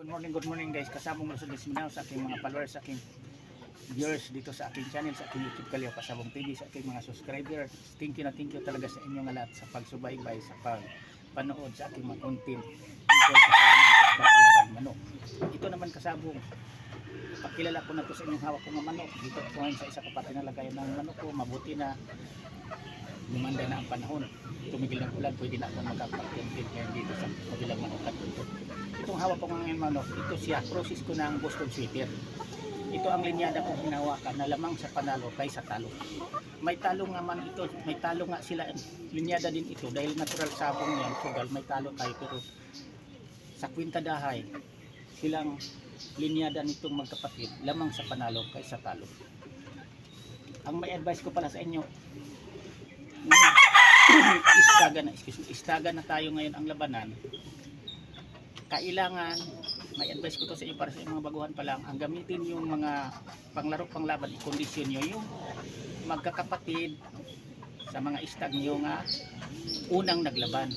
Good morning guys. Kasabong Luzon this Mindanao sa aking mga followers, sa aking viewers dito sa aking channel, sa aking YouTube Kalyaw Pasabong TV, sa aking mga subscribers. Thank you talaga sa inyong lahat sa pagsubaybay, sa pagpanood sa aking mga content tungkol sa pag-alagang manok. Ito naman kasabong, pakilala ko na to sa inyong hawak ko ng manok. Dito ko ngayon sa isa kapatid na lagayan ng manok ko. Mabuti na lumanda na ang panahon, tumigil ng ulan, pwede na ako magkapag-content ngayon dito sa kabilang manukan. Itong hawak ko ngayon manok, ito siya, process ko ng Boston Sweater. Ito ang linyada kong hinawakan na lamang sa panalo kaysa talo. May talo nga man ito, may talo nga sila, linyada din ito dahil natural sabong yan, sugal, may talo tayo, pero sa kwintadahay silang linyada nitong magkapatid, lamang sa panalo kaysa talo. Ang may advice ko pala sa inyo, istaga na tayo ngayon ang labanan. Kailangan, may advice ko to sa inyo para sa mga baguhan pa lang, ang gamitin yung mga panglaro panglaban, i-condition nyo yung magkakapatid sa mga istag nyo nga unang naglaban.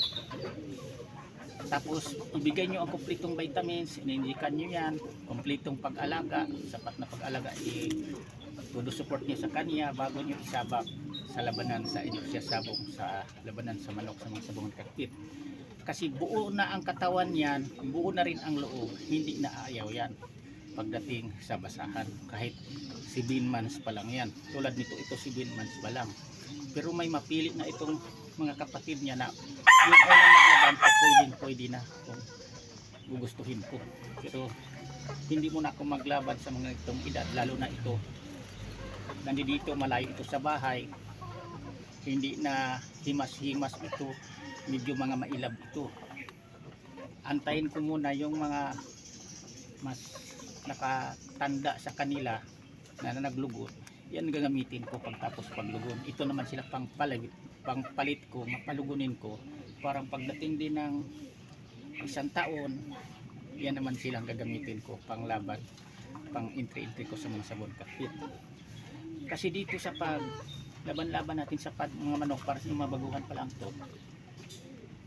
Tapos ibigay nyo ang kumpletong vitamins, inindikan nyo yan, kumpletong pag-alaga, sapat na pag-alaga, todo support nyo sa kanya bago nyo isabak sa labanan sa inyo siya sabong, sa labanan sa manok, sa mga sabongan kaktit. Kasi buo na ang katawan yan, buo na rin ang loob, hindi na aayaw yan pagdating sa basahan. Kahit 7 months pa lang yan, tulad nito, ito 7 months pa lang, pero may mapili na itong mga kapatid niya na yung unang naglaban pa, pwede na kung gugustuhin ko. Pero hindi mo na ako maglaban sa mga itong edad, lalo na ito nandito malayo ito sa bahay, hindi na himas-himas ito, medyo mga mailab ito. Antayin ko muna yung mga mas nakatanda sa kanila na naglugon, yan gagamitin ko pagtapos paglugon. Ito naman sila pangpalit ko, mapalugunin ko, parang pagdating din ng 1 taon, yan naman silang gagamitin ko panglaban, pang entry ko sa mga sabon kaktit. Kasi dito sa paglaban-laban natin sa mga manok, para sa mga baguhan pa lang to,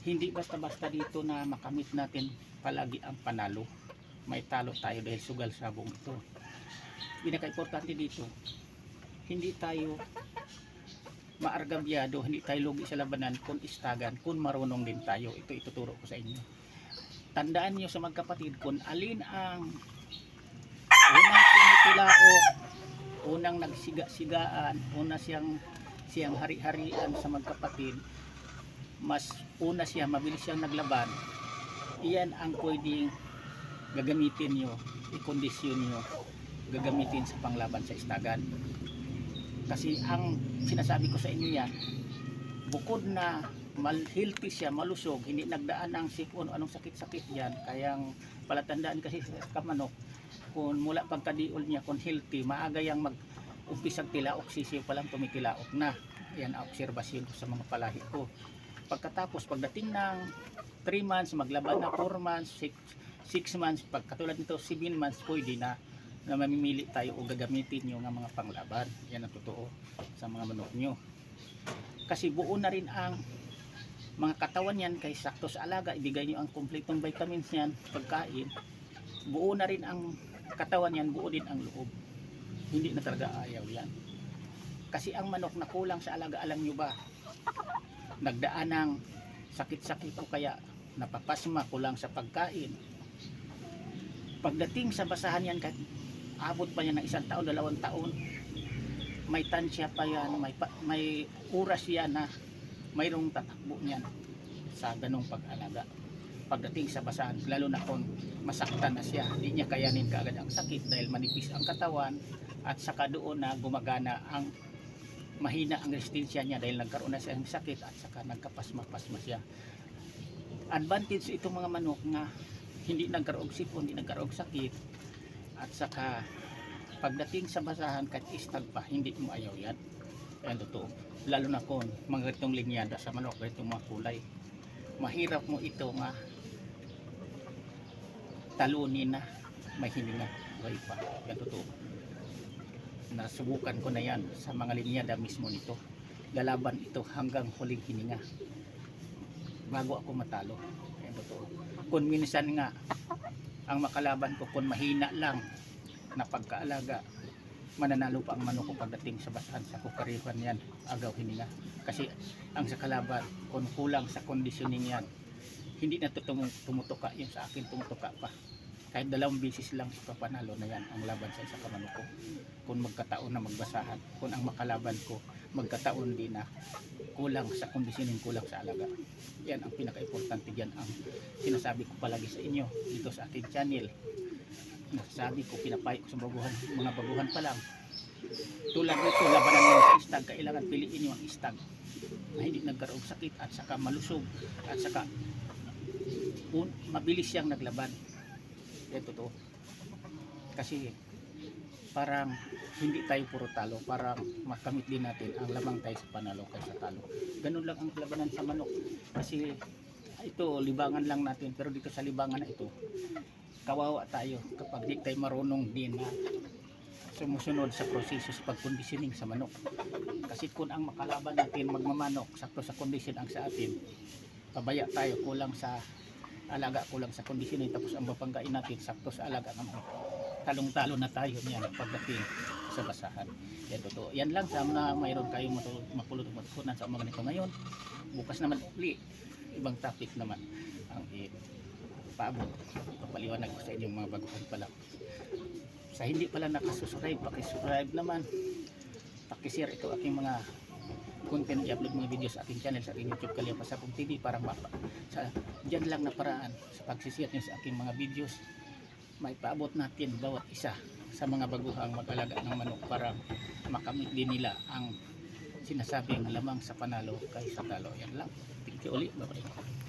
hindi basta-basta dito na makamit natin palagi ang panalo. May talo tayo dahil sugal sabong ito. Pinaka-importante dito, hindi tayo maargabyado, hindi tayo lugi sa labanan kung istagan, kung marunong din tayo. Ito ituturo ko sa inyo. Tandaan niyo sa magkapatid kung alin ang unang tinitilaok, unang nagsiga-sigaan, siyang hari-harian sa magkapatid, mas una siya, mabilis siyang naglaban, iyan ang pwedeng gagamitin nyo, i-kondisyon nyo, gagamitin sa panglaban sa istagan. Kasi ang sinasabi ko sa inyo yan, bukod na healthy siya, malusog, hindi nagdaan ng sipon, anong sakit-sakit yan, kayang palatandaan kasi sa kamanok, kung mula pagkadiol niya, kung healthy, maaga yang mag-umpisang tilaok, sisiw pa lang tumitilaok na. Yan ang obserbasyon ko sa mga palahi ko. Pagkatapos, pagdating ng 3 months, maglaban na 4 months, 6 months, pagkatulad nito 7 months, pwede na mamimili tayo o gagamitin nyo ng mga panglaban. Yan ang totoo sa mga manok nyo. Kasi buo na rin ang mga katawan yan, kay sakto sa alaga, ibigay nyo ang kumpletong vitamins yan, pagkain, buo na rin ang katawan yan, buo din ang loob, hindi na talaga ayaw yan. Kasi ang manok na kulang sa alaga, alam nyo ba, nagdaan ng sakit-sakit o kaya napapasma, kulang sa pagkain, pagdating sa basahan yan, kahit abot pa yan ng 1 taon, 2 taon, may tansya pa yan, may oras yan na mayroong tatakbo niyan sa ganong pag-alaga. Pagdating sa basahan, lalo na kung masaktan na siya, hindi niya kayanin kaagad ang sakit dahil manipis ang katawan, at saka doon na gumagana ang mahina ang resistensya niya dahil nagkaroon na siya ng sakit, at saka nagkapasma-pasma siya. Advantage itong mga manok na hindi nagkaroon sipon, hindi nagkaroon sakit, at saka pagdating sa basahan, kahit istag pa, hindi mo ayaw yan. Yan totoo. Lalo na kung mga ganitong linyada sa manok, ganitong mga kulay, mahirap mo ito nga talunin na may hininga, buhay pa. Yan totoo. Nasubukan ko na yan sa mga linyada mismo nito. Lalaban ito hanggang huling hininga bago ako matalo. Yan totoo. Kung minsan nga ang makalaban ko kung mahina lang na pagkaalaga, mananalo pa ang manok ko pagdating sa basahan sa kukarihan yan, agaw hininga. Kasi ang sa kalaban, kung kulang sa conditioning yan, hindi na tumutuka yung sa akin, tumutuka pa. Kahit 2 bisis lang ipapanalo na yan ang laban sa isa ka manok ko. Kung magkataon na magbasahan, kung ang makalaban ko magkataon din na kulang sa conditioning, kulang sa alaga. Yan ang pinaka-importante, yan ang sinasabi ko palagi sa inyo dito sa ating channel. Nasasabi ko, pinapayo ko sa baguhan, mga baguhan pa lang. Tulad nito, labanan nyo sa istag, kailangan piliin nyo ang istag na hindi nagkaroon sakit at saka malusog at saka mabilis siyang naglaban. Yan totoo. Kasi parang hindi tayo puro talo, parang makamit din natin ang lamang tayo sa panalo kaysa talo. Ganun lang ang labanan sa manok. Kasi ito, libangan lang natin, pero dito sa libangan na ito, kawawa tayo kapag di tayo marunong din na sumusunod sa proseso sa pagconditioning sa manok. Kasi kung ang makalaban natin magmamanok sakto sa condition ang sa atin, pabaya tayo, kulang sa alaga, kulang sa conditioning, tapos ang mapanggain natin sakto sa alaga ng manok, talong-talo na tayo niyan pagdating sa basahan. Yan totoo. Yan lang sa na mayroon kayong mapulot matutunan sa umaga nito ngayon. Bukas naman uli, ibang topic naman ang paabot, papaliwanag ko sa inyong mga baguhan pa lang. Sa hindi pala nakasubscribe, pakisubscribe naman, pakishare ito aking mga content, i-upload mga video sa aking channel sa aking YouTube Kalya Pasapong TV para dyan lang na paraan sa pagsishare nyo sa aking mga videos, may paabot natin bawat isa sa mga baguhang mag-alaga ng manok para makamit din nila ang sinasabing lamang sa panalo kaysa talo. Yan lang. Thank you ulit. Bye-bye.